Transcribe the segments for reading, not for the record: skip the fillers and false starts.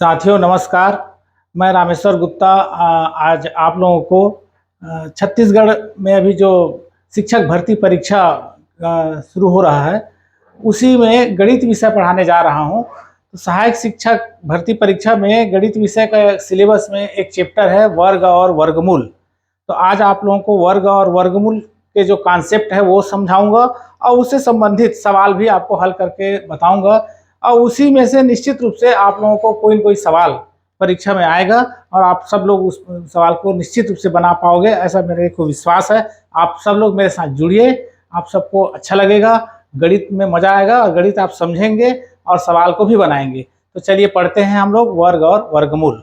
साथियों नमस्कार। मैं रामेश्वर गुप्ता आज आप लोगों को छत्तीसगढ़ में अभी जो शिक्षक भर्ती परीक्षा शुरू हो रहा है उसी में गणित विषय पढ़ाने जा रहा हूं। तो सहायक शिक्षक भर्ती परीक्षा में गणित विषय का सिलेबस में एक चैप्टर है वर्ग और वर्गमूल। तो आज आप लोगों को वर्ग और वर्गमूल के जो कॉन्सेप्ट है वो समझाऊंगा और उससे संबंधित सवाल भी आपको हल करके बताऊंगा और उसी में से निश्चित रूप से आप लोगों को कोई न कोई सवाल परीक्षा में आएगा और आप सब लोग उस सवाल को निश्चित रूप से बना पाओगे, ऐसा मेरे को विश्वास है। आप सब लोग मेरे साथ जुड़िए, आप सबको अच्छा लगेगा, गणित में मजा आएगा और गणित आप समझेंगे और सवाल को भी बनाएंगे। तो चलिए पढ़ते हैं हम लोग वर्ग और वर्गमूल।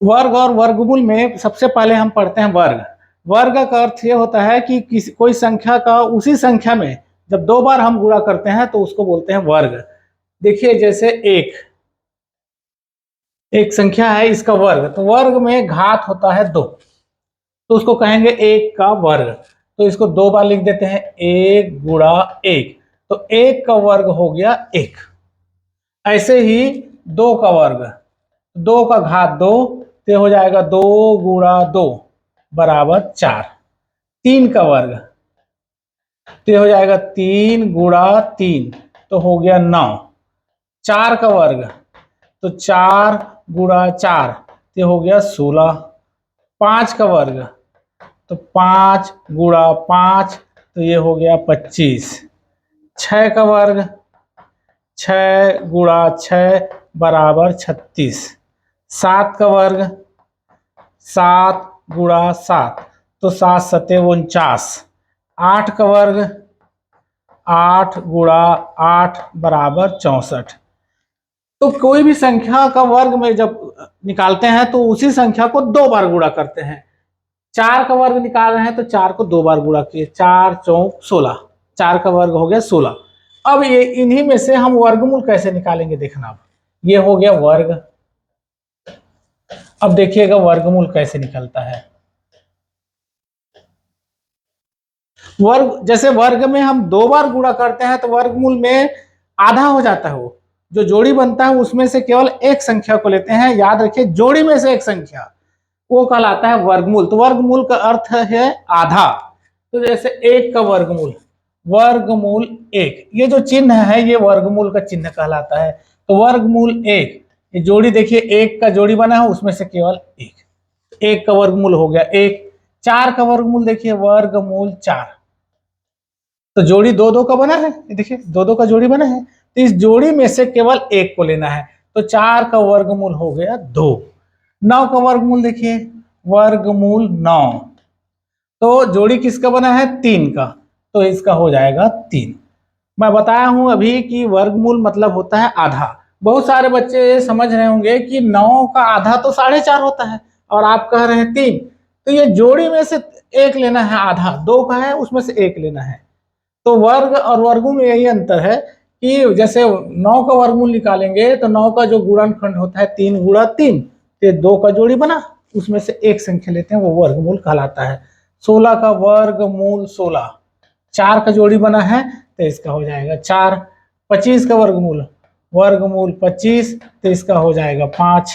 वर्ग और वर्गमूल में सबसे पहले हम पढ़ते हैं वर्ग। वर्ग का अर्थ ये होता है कि किसी कोई संख्या का उसी संख्या में जब दो बार हम गुणा करते हैं तो उसको बोलते हैं वर्ग। देखिए जैसे एक संख्या है, इसका वर्ग, तो वर्ग में घात होता है 2, तो उसको कहेंगे 1 का वर्ग। तो इसको 2 बार लिख देते हैं, 1 गुणा 1, तो 1 का वर्ग हो गया 1। ऐसे ही 2 का वर्ग, 2 का घात 2, तो हो जाएगा 2 गुणा 2 बराबर 4। 3 का वर्ग, तो हो जाएगा 3 गुणा 3, तो हो गया 9। 4 का वर्ग, तो 4 गुणा 4, तो हो गया 16। 5 का वर्ग, तो 5 गुणा 5, तो ये हो गया 25। 6 का वर्ग, 6 गुणा 6 बराबर 36। 7 का वर्ग, 7 गुणा 7, तो 7 सते 49। 8 का वर्ग, 8 गुणा 8 बराबर 64। तो कोई भी संख्या का वर्ग में जब निकालते हैं तो उसी संख्या को 2 बार गुणा करते हैं। 4 का वर्ग निकाल रहे हैं तो 4 को 2 बार गुणा किए, 4 चौक 16, 4 का वर्ग हो गया 16। अब ये इन्हीं में से हम वर्गमूल कैसे निकालेंगे देखना। अब ये हो गया वर्ग। अब देखिएगा वर्गमूल कैसे निकलता है। वर्ग, जैसे वर्ग में हम 2 बार गुणा करते हैं तो वर्गमूल में आधा हो जाता है। वो जो जोड़ी बनता है उसमें से केवल एक संख्या को लेते हैं, याद रखिए जोड़ी में से एक संख्या, वो कहलाता है वर्गमूल। तो वर्गमूल का अर्थ है आधा। तो जैसे 1 का वर्गमूल, वर्गमूल 1, ये जो चिन्ह है ये वर्गमूल का चिन्ह कहलाता है। तो वर्गमूल 1, ये जोड़ी देखिए 1 का जोड़ी बना है उसमें से केवल 1 का वर्गमूल हो गया 1। 4 का वर्गमूल देखिए वर्गमूल 4, तो जोड़ी 2 का बना है, देखिए 2 का जोड़ी बना है, तो इस जोड़ी में से केवल 1 को लेना है। तो 4 का वर्गमूल हो गया 2। 9 का वर्गमूल देखिए वर्गमूल 9, तो जोड़ी किसका बना है 3 का, तो इसका हो जाएगा 3। मैं बताया हूं अभी कि वर्गमूल मतलब होता है आधा। बहुत सारे बच्चे समझ रहे होंगे कि 9 का आधा तो 4.5 होता है और आप कह रहे हैं 3, तो ये जोड़ी में से एक लेना है, आधा 2 का है उसमें से एक लेना है। तो वर्ग और वर्गमूल में यही अंतर है कि जैसे 9 का वर्गमूल निकालेंगे तो 9 का जो गुणनखंड होता है 3 गुणा 3, तो 2 का जोड़ी बना, उसमें से एक संख्या लेते हैं, वो वर्गमूल कहलाता है। 16 का वर्गमूल 16, 4 का जोड़ी बना है तो इसका हो जाएगा 4। 25 का वर्गमूल, वर्गमूल 25, तो इसका हो जाएगा 5।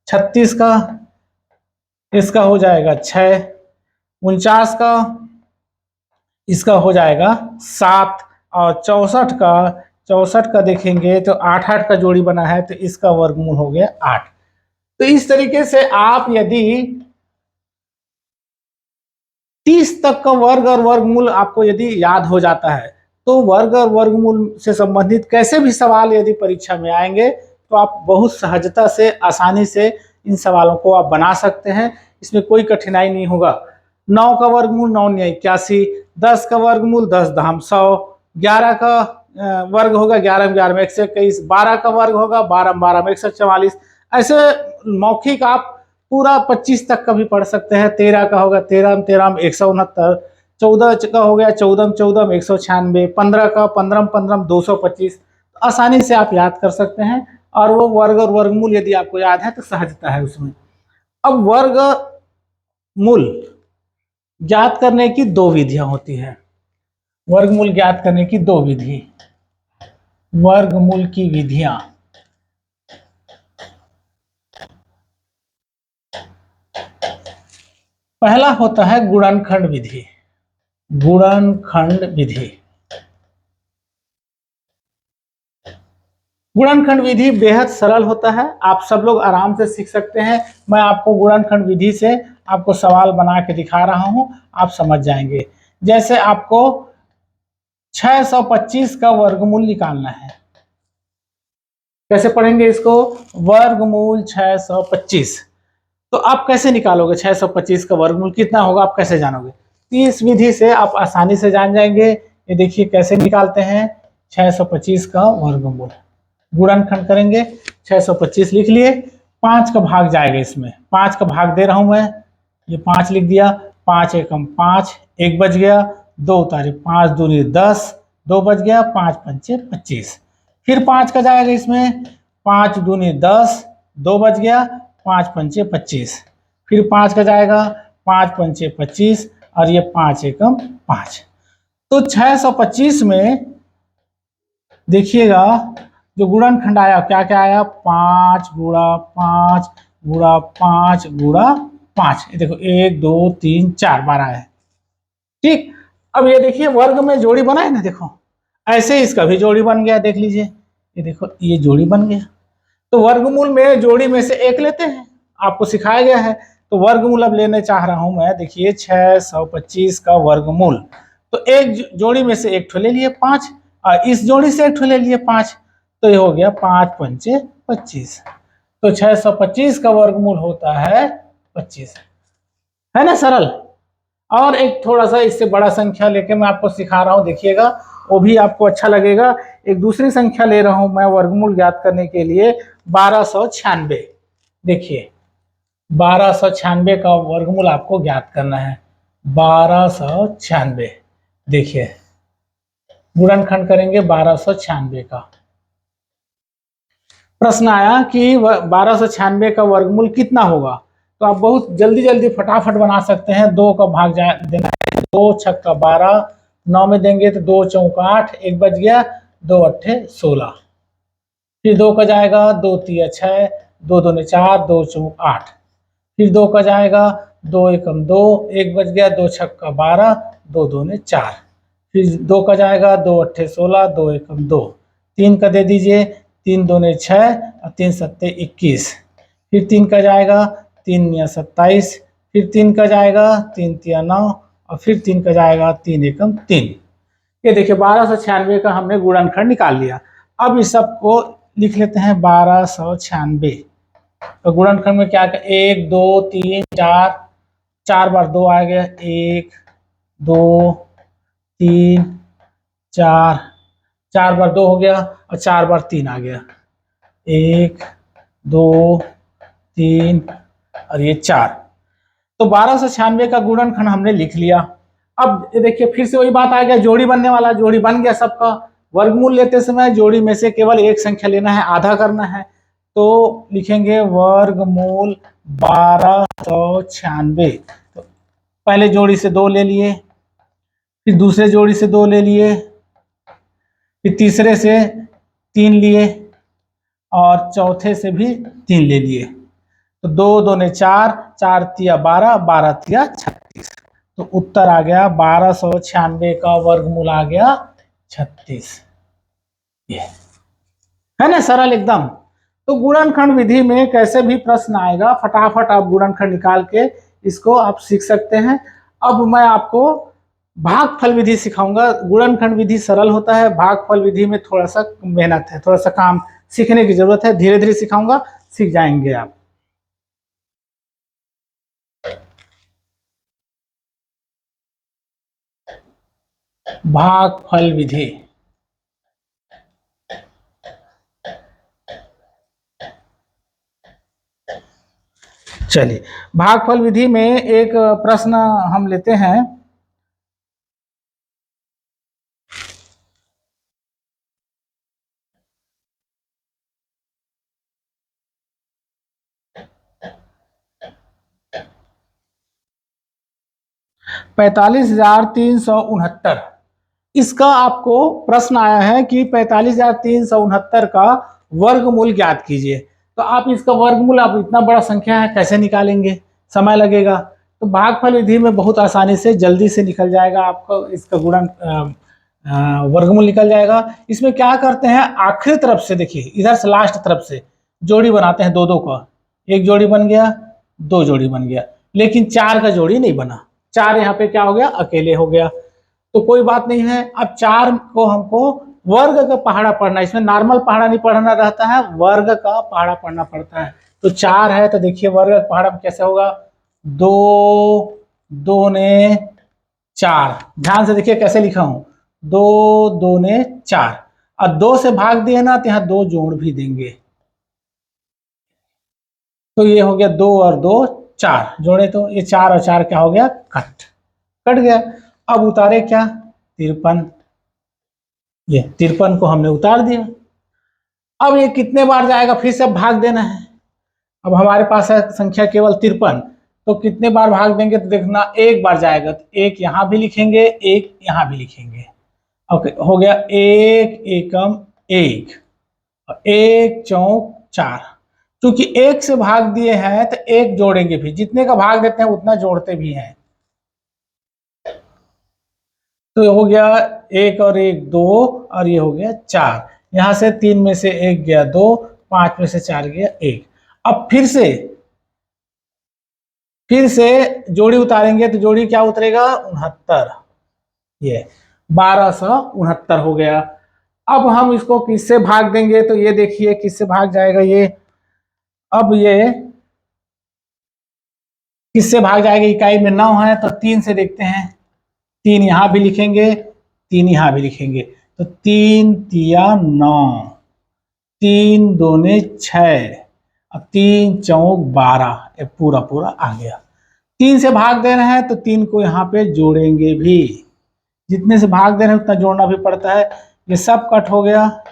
36 का, इसका हो जाएगा 6। 49 का, इसका हो जाएगा 7। और 64 का देखेंगे तो 8 का जोड़ी बना है तो इसका वर्गमूल हो गया 8। तो इस तरीके से आप यदि 30 तक का वर्ग और वर्गमूल आपको यदि याद हो जाता है तो वर्ग और वर्गमूल से संबंधित कैसे भी सवाल यदि परीक्षा में आएंगे तो आप बहुत सहजता से, आसानी से इन सवालों को आप बना सकते हैं। इसमें कोई कठिनाई नहीं होगा। 9 का वर्गमूल 9 81, 10 का वर्गमूल 10 धाम 100, 11 का वर्ग होगा 11 में 11 में 121, 12 का वर्ग होगा 12 में 12 में 144। ऐसे मौखिक आप पूरा 25 तक का भी पढ़ सकते हैं। 13 का होगा 13 में 13 में 169, 14 का हो गया 14 में 14 में 196, 15 का 15 में 15 में 225। आसानी से आप याद कर सकते हैं और वो वर्ग और वर्गमूल यदि आपको याद है तो सहजता है उसमें। अब वर्गमूल ज्ञात करने की दो विधियां होती है। वर्गमूल ज्ञात करने की दो विधि, वर्गमूल की विधियां। पहला होता है गुणनखंड विधि। गुणनखंड विधि, गुणनखंड विधि बेहद सरल होता है, आप सब लोग आराम से सीख सकते हैं। मैं आपको गुणनखंड विधि से आपको सवाल बना के दिखा रहा हूं, आप समझ जाएंगे। जैसे आपको 625 का वर्गमूल निकालना है। कैसे पढ़ेंगे इसको? वर्गमूल 625। तो आप कैसे निकालोगे 625 का वर्गमूल कितना होगा, आप कैसे जानोगे? तो इस विधि से आप आसानी से जान जाएंगे। ये देखिए कैसे निकालते हैं 625 का वर्गमूल। गुणनखंड करेंगे, 625 लिख लिए, 5 का भाग जाएगा इसमें, 5 का भाग दे रहा हूं मैं, ये 5 लिख दिया, 5 एकम 5, 1 बच गया, 2 उतारे 5 दूनी 10, 2 बच गया, 5 पंचे 25। फिर 5 का जाएगा इसमें, 5 दूनी 10, 2 बच गया, 5 पंचे 25। फिर 5 का जाएगा, 5 पंचे 25 और ये 5 एकम 5। तो 625 में देखिएगा जो गुणनखंड आया क्या क्या आया, 5 गुणा 5 गुणा 5 गुणा 5। ये देखो 1 2 3 4 बार आया है। ठीक, अब ये देखिए वर्ग में जोड़ी बना है ना, देखो ऐसे इसका भी जोड़ी बन गया, देख लीजिए ये देखो ये जोड़ी बन गया। तो वर्गमूल में जोड़ी में से एक लेते हैं, आपको सिखाया गया है। तो वर्गमूल अब लेने चाह रहा हूं मैं, देखिए 625 का वर्गमूल। तो एक जोड़ी में से एक ठो ले लिए 5, और इस जोड़ी से एक ठो ले लिए 5, तो ये हो गया 5 पंचे 25। तो 625 का वर्गमूल होता है 25, है ना सरल। और एक थोड़ा सा इससे बड़ा संख्या लेके मैं आपको सिखा रहा हूं, देखिएगा वो भी आपको अच्छा लगेगा। एक दूसरी संख्या ले रहा हूं मैं वर्गमूल ज्ञात करने के लिए, 1296। देखिए 1296 का वर्गमूल आपको ज्ञात करना है, 1296। देखिए गुणनखंड करेंगे 1296 का। प्रश्न आया कि 1296 का वर्गमूल कितना होगा, तो आप बहुत जल्दी जल्दी फटाफट बना सकते हैं। 2 का भाग देना है, 2 छक्का 12, 9 में देंगे तो 2 चौका 8, 1 बच गया, 2 अट्ठे 16। फिर 2 का जाएगा, 2 तिया 6, 2 दूने 4, 2 चौक 8। फिर 2 का जाएगा, 2 एकम 2, 1 बच गया, 2 छक्का 12, 2 दूने 4। फिर 2 का जाएगा, 2 अट्ठे 16, 2 एकम 2। 3 का दे दीजिए, 3 दूने 6 और 3 सत्ते 21। फिर 3 का जाएगा, 3 निया 27। फिर 3 का जाएगा, 3 तिया 9 और फिर 3 का जाएगा, 3 एकम 3। ये देखिए 1296 का हमने गुणनखंड निकाल लिया। अब इस सबको लिख लेते हैं 1296। तो गुणनखंड में क्या, 1 2 3 4, 4 बार 2 आ गया, 1 2 3 4, 4 बार 2 हो गया और 4 बार 3 आ गया, 1 2 3 और ये 4। तो 1296 का गुणनखंड हमने लिख लिया। अब देखिए फिर से वही बात आ गया, जोड़ी बनने वाला, जोड़ी बन गया सबका। वर्गमूल लेते समय जोड़ी में से केवल एक संख्या लेना है, आधा करना है। तो लिखेंगे वर्गमूल 1296। तो पहले जोड़ी से 2 ले लिए, फिर दूसरे जोड़ी से 2 ले लिए, फिर तीसरे से 3 लिए और चौथे से भी 3 ले लिए। तो 2 दूने 4, 4 तिया 12, 12 तिया 36। तो उत्तर आ गया 1296 का वर्गमूल आ गया 36। ये है ना सरल एकदम। तो गुणनखंड विधि में कैसे भी प्रश्न आएगा, फटाफट आप गुणनखंड निकाल के इसको आप सीख सकते हैं। अब मैं आपको भागफल विधि सिखाऊंगा। गुणनखंड विधि सरल होता है, भागफल विधि में थोड़ा सा मेहनत है, थोड़ा सा काम सीखने की जरूरत है। धीरे धीरे सिखाऊंगा, सीख जाएंगे आप। भागफल विधि, चलिए भागफल विधि में एक प्रश्न हम लेते हैं। 45,369। इसका आपको प्रश्न आया है कि 45,369 का वर्गमूल ज्ञात कीजिए। तो आप इसका वर्गमूल, आप इतना बड़ा संख्या है कैसे निकालेंगे, समय लगेगा। तो भागफल विधि में बहुत आसानी से जल्दी से निकल जाएगा, आपको इसका गुणन वर्गमूल निकल जाएगा। इसमें क्या करते हैं, आखिरी तरफ से देखिए, इधर से लास्ट तरफ से जोड़ी बनाते हैं दो दो का। एक जोड़ी बन गया, दो जोड़ी बन गया, लेकिन 4 का जोड़ी नहीं बना। 4 यहाँ पे क्या हो गया, अकेले हो गया। तो कोई बात नहीं है। अब 4 को हमको वर्ग का पहाड़ा पढ़ना, इसमें नॉर्मल पहाड़ा नहीं पढ़ना रहता है, वर्ग का पहाड़ा पढ़ना पड़ता है। तो 4 है तो देखिए वर्ग का पहाड़ा कैसे होगा, 2 2 ने 4। ध्यान से देखिए कैसे लिखा हूं, 2 2 ने 4। और 2 से भाग दिए ना तो यहाँ 2 जोड़ भी देंगे। तो ये हो गया 2 और 2 4 जोड़े, तो ये 4 और 4 क्या हो गया, कट गया। अब उतारे क्या, 53। ये 53 को हमने उतार दिया। अब ये कितने बार जाएगा, फिर से भाग देना है। अब हमारे पास है संख्या केवल 53, तो कितने बार भाग देंगे, तो देखना एक बार जाएगा तो एक यहां भी लिखेंगे, एक यहां भी लिखेंगे। ओके, हो गया 1 एकम 1, एक चौक 4। क्योंकि एक से भाग दिए हैं तो एक जोड़ेंगे भी, जितने का भाग देते हैं उतना जोड़ते भी हैं। तो हो गया 1 और 1 2, और ये हो गया 4। यहां से 3 में से 1 गया 2, 5 में से 4 गया 1। अब फिर से जोड़ी उतारेंगे तो जोड़ी क्या उतरेगा, 69। ये 1269 हो गया। अब हम इसको किससे भाग देंगे, तो ये देखिए किससे भाग जाएगा ये। अब ये किससे भाग जाएगा, इकाई में 9 है तो 3 से देखते हैं। 3 यहां भी लिखेंगे, 3 यहां भी लिखेंगे, तो 3 तिया 9, 3 दूने 6, अब 3 चौक 12, ये पूरा पूरा आ गया। 3 से भाग दे रहे हैं तो 3 को यहाँ पे जोड़ेंगे भी, जितने से भाग दे रहे हैं उतना जोड़ना भी पड़ता है। ये सब कट हो गया,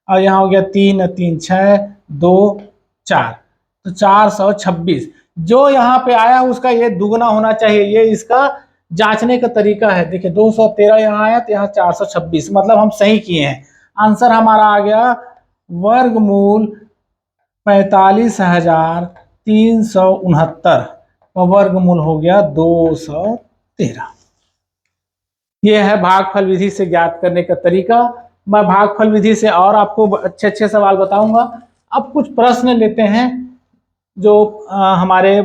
और यहाँ हो गया 3 3 6 2 4, तो 426। जो यहाँ पे आया उसका ये दुगना होना चाहिए, ये इसका जांचने का तरीका है। देखिए 213 यहाँ आया तो यहाँ 426, मतलब हम सही किए हैं। आंसर हमारा आ गया वर्गमूल 45,369 और वर्गमूल हो गया 213। ये है भागफल विधि से ज्ञात करने का तरीका। मैं भागफल विधि से और आपको अच्छे अच्छे सवाल बताऊंगा। अब कुछ प्रश्न लेते हैं जो हमारे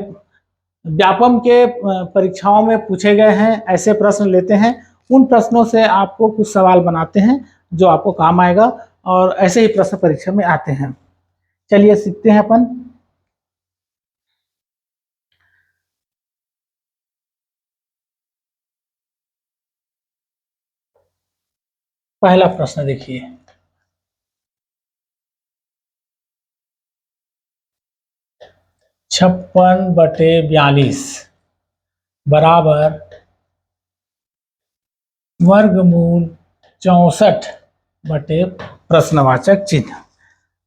व्यापम के परीक्षाओं में पूछे गए हैं, ऐसे प्रश्न लेते हैं। उन प्रश्नों से आपको कुछ सवाल बनाते हैं जो आपको काम आएगा, और ऐसे ही प्रश्न परीक्षा में आते हैं। चलिए सीखते हैं अपन। पहला प्रश्न देखिए, 56/42 बराबर वर्गमूल 64 प्रश्नवाचक चिन्ह।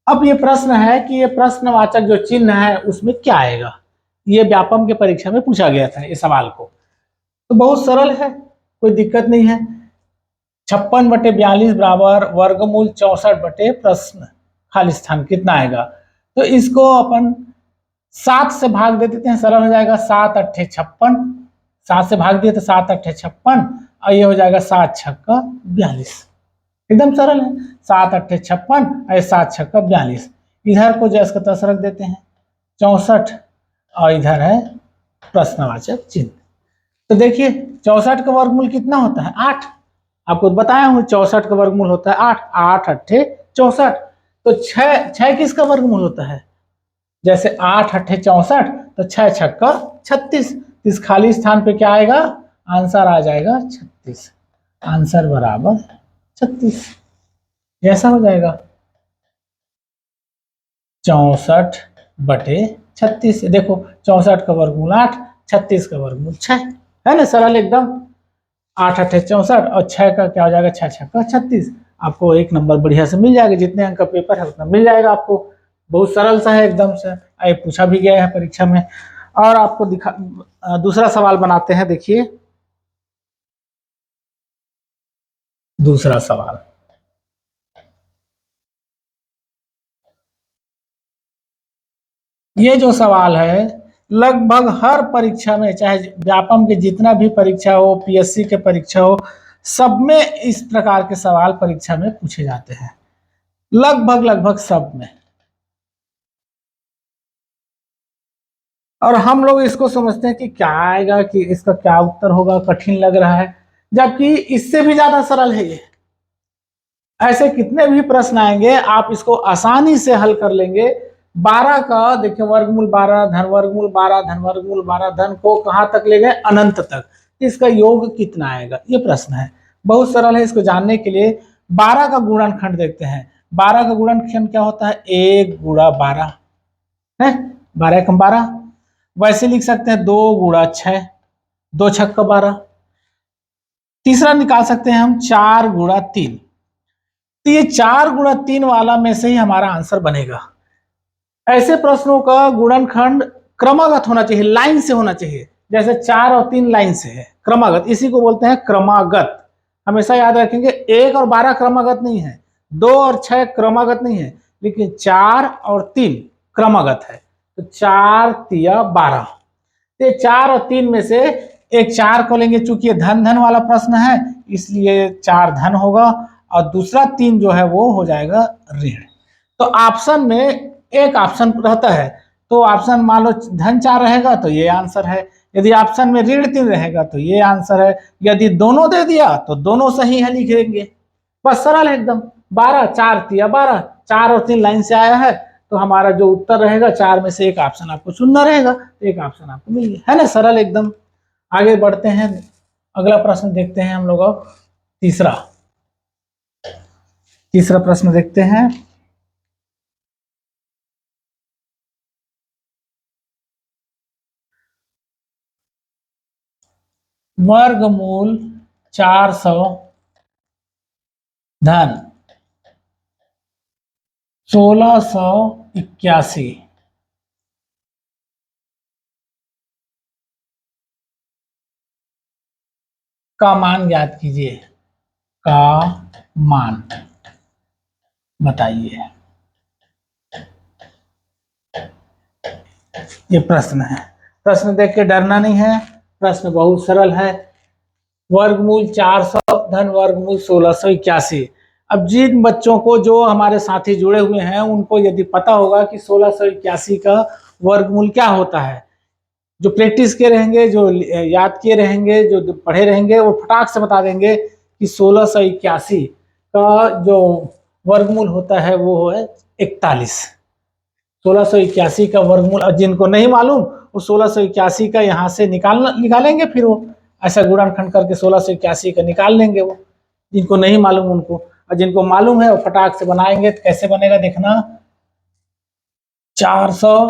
अब ये प्रश्न है कि ये प्रश्नवाचक जो चिन्ह है उसमें क्या आएगा। ये व्यापम के परीक्षा में पूछा गया था ये सवाल को, तो बहुत सरल है, कोई दिक्कत नहीं है। 56/42 बराबर वर्गमूल 64 प्रश्न खाली स्थान कितना आएगा, तो इसको अपन 7 से भाग दे देते हैं, सरल हो जाएगा। 7 8 56, 7 से भाग दिए तो 7 8 56, और ये हो जाएगा 7 छक्का 42। एकदम सरल है, 7 8 56 और 7 छक्का 42। इधर को जैसे तस रख देते हैं 64, और इधर है प्रश्नवाचक चिन्ह। तो देखिए 64 का वर्गमूल कितना होता है, 8। आपको बताया हूं 64 का वर्गमूल होता है 8, 8 8 64। तो 6 किसका वर्गमूल होता है, जैसे 8 8 64, तो 6 छक्का 36। इस खाली स्थान पे क्या आएगा, आंसर आ जाएगा 36। आंसर बराबर 36, ऐसा हो जाएगा 64/36। देखो 64 का वर्गमूल 8, 36 का वर्गमूल 6, है ना, सरल एकदम। 8 8 64 और 6 का क्या हो जाएगा, 6 छक्का 36। आपको एक नंबर बढ़िया से मिल जाएगा, जितने अंक का पेपर है उतना मिल जाएगा आपको। बहुत सरल सा है एकदम से, ये पूछा भी गया है परीक्षा में। और आपको दूसरा सवाल बनाते हैं, देखिए दूसरा सवाल, ये जो सवाल है लगभग हर परीक्षा में, चाहे व्यापम के जितना भी परीक्षा हो, पीएससी के परीक्षा हो, सब में इस प्रकार के सवाल परीक्षा में पूछे जाते हैं, लगभग लगभग सब में। और हम लोग इसको समझते हैं कि क्या आएगा, कि इसका क्या उत्तर होगा, कठिन लग रहा है, जबकि इससे भी ज्यादा सरल है ये। ऐसे कितने भी प्रश्न आएंगे आप इसको आसानी से हल कर लेंगे। 12 का देखिए, वर्गमूल 12, धन वर्गमूल 12, धन वर्गमूल 12, धन को कहां तक ले गए, अनंत तक। इसका योग कितना आएगा, ये प्रश्न है, बहुत सरल है। इसको जानने के लिए 12 का गुणनखंड देखते हैं। 12 का गुणनखंड क्या होता है, 1 गुणा 12 है, 12 एकम 12। वैसे लिख सकते हैं 2 गुणा 6, 2 छक्का 12। तीसरा निकाल सकते हैं हम 4 गुणा 3। तो ये 4 गुणा 3 वाला में से ही हमारा आंसर बनेगा। ऐसे प्रश्नों का गुणनखंड क्रमागत होना चाहिए, लाइन से होना चाहिए। जैसे 4 और 3 लाइन से है, क्रमागत, इसी को बोलते हैं क्रमागत। हमेशा याद रखेंगे 1 और 12 क्रमागत नहीं है, 2 और 6 क्रमागत नहीं है, लेकिन 4 और 3 क्रमागत है। तो 4 तिया 12, तो 4 और 3 में से एक 4 को लेंगे, चूंकि ये धन धन वाला प्रश्न है इसलिए 4 धन होगा, और दूसरा 3 जो है वो हो जाएगा ऋण। तो ऑप्शन में एक ऑप्शन रहता है, तो ऑप्शन मान लो धन 4 रहेगा तो ये आंसर है, यदि ऑप्शन में ऋण 3 रहेगा तो ये आंसर है, यदि दोनों दे दिया तो दोनों सही है, लिख देंगे। बस सरल है एकदम। 12, 4 तिया 12, 4 और 3 लाइन से आया है, तो हमारा जो उत्तर रहेगा 4 में से एक ऑप्शन आपको चुनना रहेगा, एक ऑप्शन आपको मिल गया, है ना, सरल एकदम। आगे बढ़ते हैं, अगला प्रश्न देखते हैं हम लोग। अब तीसरा तीसरा प्रश्न देखते हैं। वर्गमूल 400 धन 1681 का मान ज्ञात कीजिए, का मान बताइए। ये प्रश्न है, प्रश्न देख के डरना नहीं है, प्रश्न बहुत सरल है। वर्गमूल 400 धन वर्गमूल 1681। अब जिन बच्चों को, जो हमारे साथी जुड़े हुए हैं, उनको यदि पता होगा कि 1681 का वर्गमूल क्या होता है, जो प्रैक्टिस किए रहेंगे, जो याद किए रहेंगे, जो पढ़े रहेंगे, वो फटाक से बता देंगे कि 1681 का जो वर्गमूल होता है वो है 41। 1681 का वर्गमूल, और जिनको नहीं मालूम वो 1681 का यहाँ से निकालेंगे, फिर वो ऐसा गुणनखंड करके 1681 का निकाल लेंगे वो, जिनको नहीं मालूम उनको। और जिनको मालूम है वो फटाक से बनाएंगे। तो कैसे बनेगा देखना, 400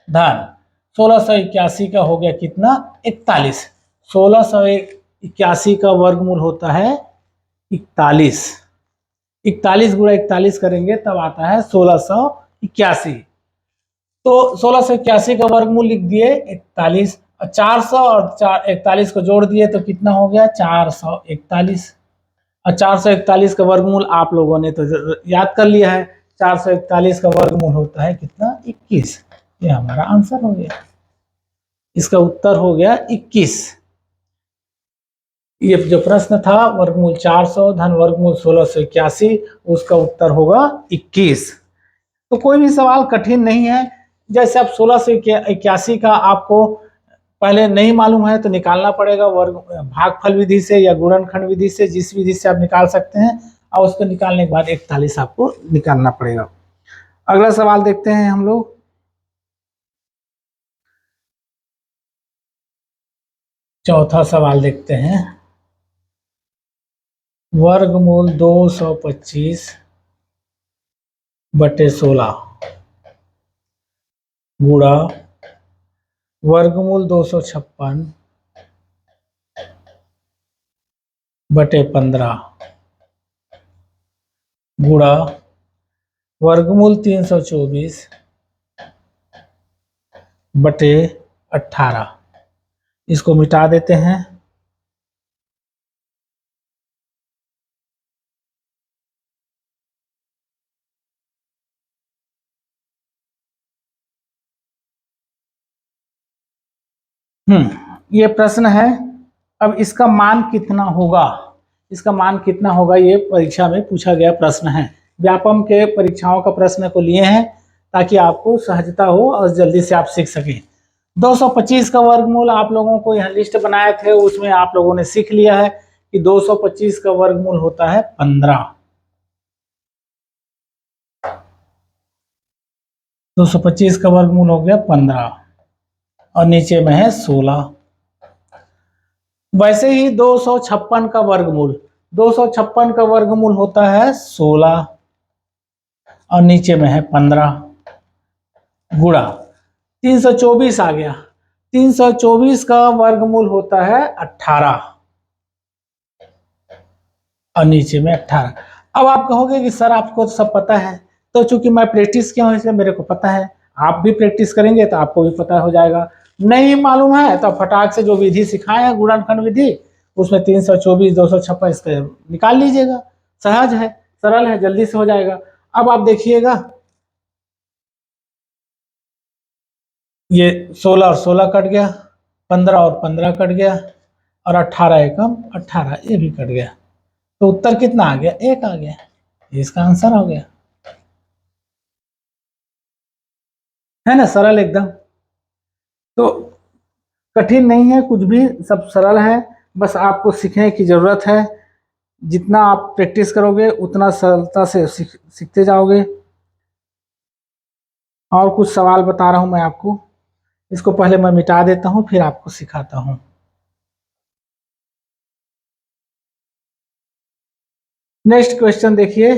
धन 1681 का हो गया कितना, 41। 1681 का वर्गमूल होता है 41। 41 गुणा 41 करेंगे तब आता है 1681। तो 1681 का वर्गमूल लिख दिए 41, और 400 और 41 को जोड़ दिए तो कितना हो गया, 441। और 441 का वर्गमूल आप लोगों ने तो याद कर लिया है, 441 का वर्गमूल होता है कितना, 21। ये हमारा आंसर हो गया, इसका उत्तर हो गया 21। ये जो प्रश्न था वर्गमूल 400 धन वर्गमूल 1681, उसका उत्तर होगा 21। तो कोई भी सवाल कठिन नहीं है। जैसे अब 1681 का आपको पहले नहीं मालूम है तो निकालना पड़ेगा वर्ग भागफल विधि से या गुणनखंड विधि से, जिस विधि से आप निकाल सकते हैं, और उसको निकालने के बाद 41 आपको निकालना पड़ेगा। अगला सवाल देखते हैं हम लोग। चौथा सवाल देखते हैं। वर्गमूल 225 बटे 16 गुणा वर्गमूल 256 बटे 15 गुणा वर्गमूल 324 बटे 18। इसको मिटा देते हैं। ये प्रश्न है। अब इसका मान कितना होगा, इसका मान कितना होगा, ये परीक्षा में पूछा गया प्रश्न है। व्यापम के परीक्षाओं का प्रश्न को लिए हैं ताकि आपको सहजता हो और जल्दी से आप सीख सकें। 225 का वर्गमूल आप लोगों को यहाँ लिस्ट बनाए थे, उसमें आप लोगों ने सीख लिया है कि 225 का वर्गमूल होता है 15। 225 का वर्गमूल हो गया 15 और नीचे में है 16। वैसे ही 256 का वर्गमूल, 256 का वर्गमूल होता है 16 और नीचे में है 15 गुणा 324 आ गया। 324 का वर्गमूल होता है 18 और नीचे में 18। अब आप कहोगे कि सर आपको तो सब पता है, तो चूंकि मैं प्रैक्टिस किया हूं इसलिए मेरे को पता है। आप भी प्रैक्टिस करेंगे तो आपको भी पता हो जाएगा। नहीं मालूम है तो फटाक से जो विधि सिखाए हैं गुणनखंड विधि, उसमें 324 256 इसके निकाल लीजिएगा। सहज है, सरल है, जल्दी से हो जाएगा। अब आप देखिएगा, ये 16 और 16 कट गया, 15 और 15 कट गया और 18 एकम 18 ये भी कट गया। तो उत्तर कितना आ गया, 1 आ गया। इसका आंसर हो गया, है ना, सरल एकदम। तो कठिन नहीं है कुछ भी, सब सरल है। बस आपको सीखने की जरूरत है। जितना आप प्रैक्टिस करोगे उतना सरलता से सीखते जाओगे। और कुछ सवाल बता रहा हूं मैं आपको, इसको पहले मैं मिटा देता हूं फिर आपको सिखाता हूं। नेक्स्ट क्वेश्चन देखिए,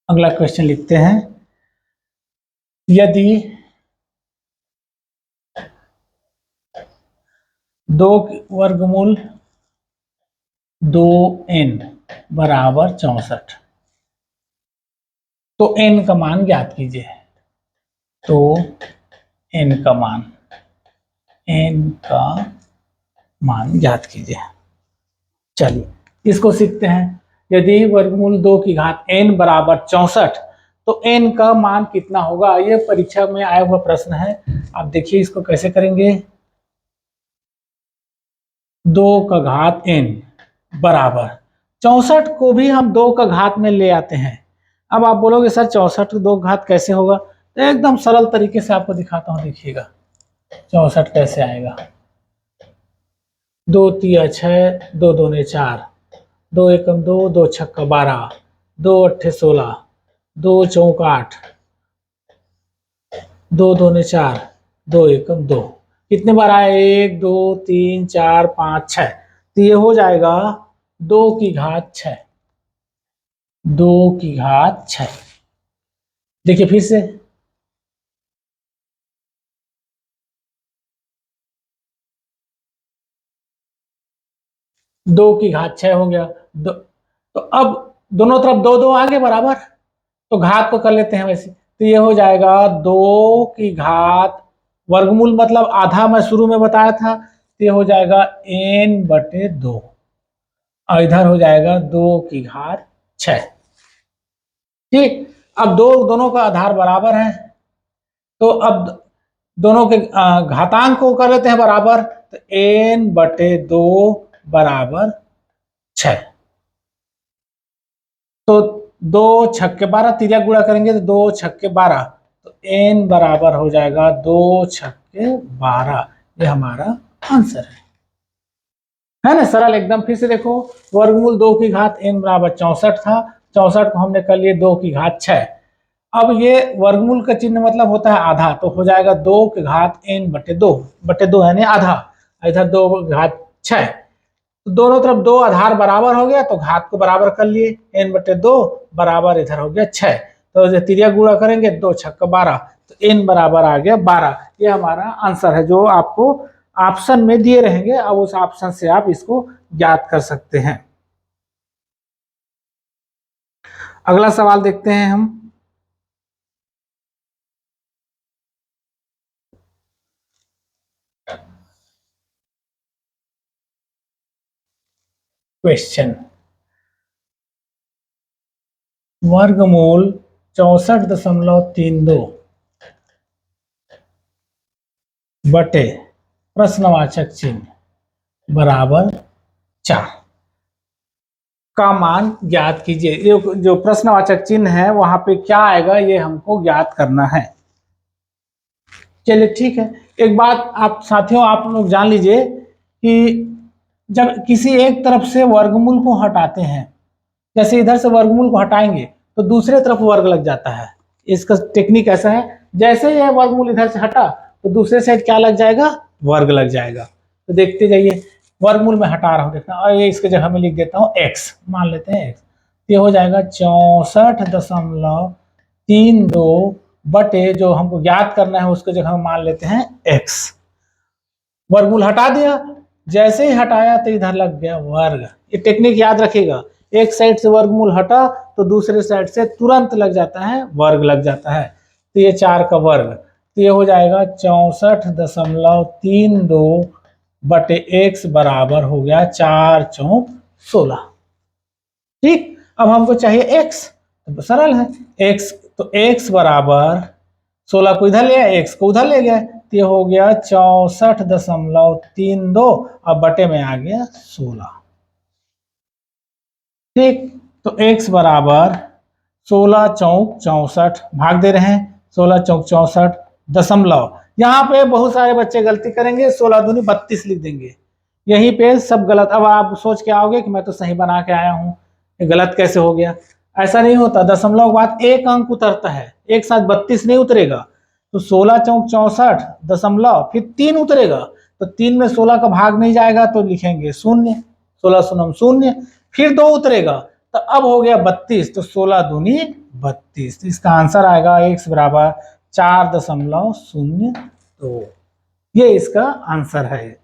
अगला क्वेश्चन लिखते हैं। यदि 2 वर्गमूल 2n बराबर 64, तो n का मान ज्ञात कीजिए। तो n का मान ज्ञात कीजिए। चलिए इसको सीखते हैं। यदि वर्गमूल 2 की घात n बराबर 64, तो n का मान कितना होगा, ये परीक्षा में आया हुआ प्रश्न है। आप देखिए इसको कैसे करेंगे। 2 का घात n बराबर 64 को भी हम 2 का घात में ले आते हैं। अब आप बोलोगे सर 64 2 घात कैसे होगा, तो एकदम सरल तरीके से आपको दिखाता हूं, देखिएगा 64 कैसे आएगा। 2 तिया 6, 2 दूने 4, 2 एकम 2, 2 छक्का 12, 2 अट्ठे 16, 2 चौक 8, 2 दूने 4, 2 एकम 2। कितने बार आए, 1 2 3 4 5 6, तो ये हो जाएगा 2 की घात 6। 2 की घात 6। देखिए फिर से, 2 की घात 6 हो गया। तो अब दोनों तरफ 2 2 आगे बराबर, तो घात को कर लेते हैं वैसे, तो ये हो जाएगा 2 की घात वर्गमूल मतलब आधा, मैं शुरू में बताया था, तो ये हो जाएगा n बटे 2 और इधर हो जाएगा 2 की घात 6। ठीक, अब दोनों का आधार बराबर है, तो अब दोनों के घातांक को कर लेते हैं बराबर, तो n बटे 2 बराबर 6। तो 2 छक्के 12 तिर्यक गुणा करेंगे तो 2 छक्के 12, तो n बराबर हो जाएगा 2 छक्के 12। ये हमारा आंसर है ना, सरल एकदम। फिर से देखो, वर्गमूल 2 की घात n बराबर 64 था, 64 को हमने कर लिए 2 की घात 6। अब ये वर्गमूल का चिन्ह मतलब होता है आधा, तो हो जाएगा 2 की घात n बटे 2 यानी आधा, इधर 2 की घात 6। तो दोनों तरफ 2 आधार बराबर हो गया, तो घात को बराबर कर लिए, n बटे 2 बराबर इधर हो गया 6। तो तिर्यक गुणा करेंगे 2 छक्का 12, तो n बराबर आ गया 12। ये हमारा आंसर है जो आपको ऑप्शन में दिए रहेंगे, अब उस ऑप्शन से आप इसको ज्ञात कर सकते हैं। अगला सवाल देखते हैं हम। क्वेश्चन, वर्गमूल 64.32 बटे प्रश्नवाचक चिन्ह बराबर 4 का मान ज्ञात कीजिए। ये जो प्रश्नवाचक चिन्ह है वहां पे क्या आएगा ये हमको ज्ञात करना है। चलिए ठीक है, एक बात आप साथियों आप लोग जान लीजिए कि जब किसी एक तरफ से वर्गमूल को हटाते हैं, जैसे इधर से वर्गमूल को हटाएंगे तो दूसरे तरफ वर्ग लग जाता है। इसका टेक्निक ऐसा है, जैसे यह वर्गमूल इधर से हटा तो दूसरे साइड क्या लग जाएगा, वर्ग लग जाएगा। तो देखते जाइए, वर्गमूल में हटा रहा हूं देखना, और ये इसके जगह में लिख देता हूं x, मान लेते हैं x। ये हो जाएगा 64.32 बटे जो हमको ज्ञात करना है उसके जगह मान लेते हैं x। वर्गमूल हटा दिया, जैसे ही हटाया तो इधर लग गया वर्ग। ये टेक्निक याद रखिएगा, एक साइड से वर्गमूल हटा तो दूसरे साइड से तुरंत लग जाता है वर्ग लग जाता है। तो ये 4 का वर्ग, तो ये हो जाएगा 64.32 बटे x बराबर हो गया 4 चौक 16। ठीक, अब हमको चाहिए x, तो सरल है x, तो x बराबर 16 को इधर ले आया, x को उधर ले गया, तो ये हो गया 64.32 और बटे में आ गया 16। ठीक, तो x बराबर 16 चौक 64 भाग दे रहे हैं, 16 चौक 64 दशमलव। यहाँ पे बहुत सारे बच्चे गलती करेंगे, 16 दूनी 32 लिख देंगे, यहीं पे सब गलत। अब आप सोच के आओगे कि मैं तो सही बना के आया हूँ, ये गलत कैसे हो गया। ऐसा नहीं होता, दशमलव के बाद एक अंक उतरता है, एक साथ 32 नहीं उतरेगा। तो 16 चौक 64 दशमलव, फिर 3 उतरेगा, तो 3 में 16 का भाग नहीं जाएगा तो लिखेंगे 0, 16 शून्य 0, फिर 2 उतरेगा, तो अब हो गया 32, तो 16 दूनी 32। तो इसका आंसर आएगा x बराबर 4.02। ये इसका आंसर है।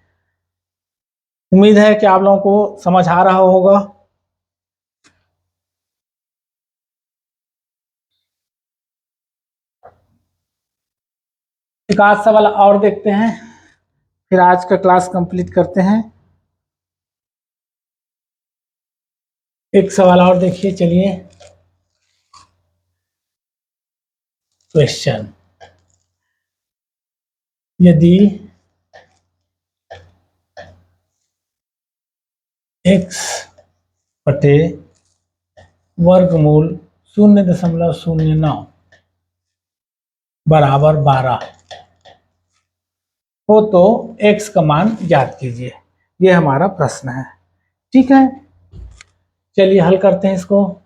उम्मीद है कि आप लोगों को समझ आ रहा होगा। एक आध सवाल और देखते हैं, फिर आज का क्लास कंप्लीट करते हैं। एक सवाल और देखिए, चलिए। क्वेश्चन, यदि x बटे वर्गमूल 0.09 बराबर 12 हो तो x का मान ज्ञात कीजिए। ये हमारा प्रश्न है। ठीक है, चलिए हल करते हैं इसको।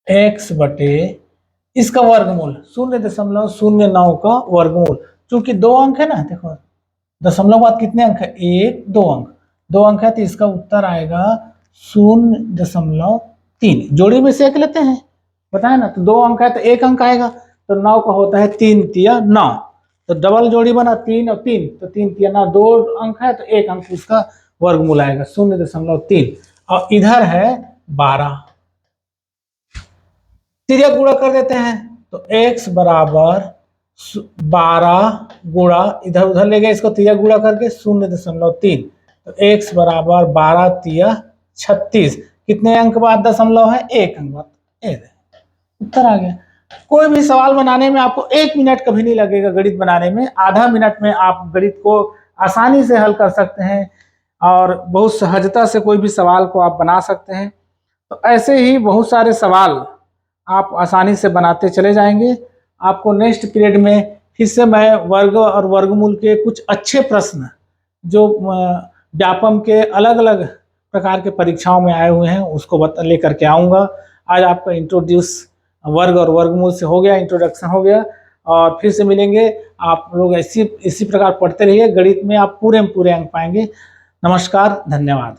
x बटे इसका वर्गमूल 0.09 का वर्गमूल, चूंकि 2 अंक है ना, देखो दशमलव बाद कितने अंक है, 1 2 अंक, 2 अंक है, तो इसका उत्तर आएगा 0.3। जोड़ी में से एक लेते हैं, बताए ना, तो 2 अंक है तो 1 अंक आएगा, तो 9 का होता है 3 तिया 9, तो डबल जोड़ी बना 3 और 3, तो 3 तिया 9, 2 अंक है तो 1 अंक उसका वर्गमूल आएगा 0.3। और इधर है 12, तिर्यक गुणा कर देते हैं, तो x बराबर 12 गुणा इधर उधर ले गए, इसको तिर्यक गुणा करके 0.3, तो x बराबर 12 तिया 36। कितने अंक बाद दशमलव है, 1 अंक बाद, उत्तर आ गया। कोई भी सवाल बनाने में आपको 1 मिनट कभी नहीं लगेगा, गणित बनाने में आधा मिनट में आप गणित को आसानी से हल कर सकते हैं और बहुत सहजता से कोई भी सवाल को आप बना सकते हैं। तो ऐसे ही बहुत सारे सवाल आप आसानी से बनाते चले जाएंगे। आपको नेक्स्ट पीरियड में फिर से मैं वर्ग और वर्गमूल के कुछ अच्छे प्रश्न जो व्यापम के अलग अलग प्रकार के परीक्षाओं में आए हुए हैं उसको लेकर के आऊँगा। आज आपका इंट्रोड्यूस वर्ग और वर्गमूल से हो गया, इंट्रोडक्शन हो गया, और फिर से मिलेंगे। आप लोग इसी प्रकार पढ़ते रहिए, गणित में आप पूरे अंक पाएंगे। नमस्कार, धन्यवाद।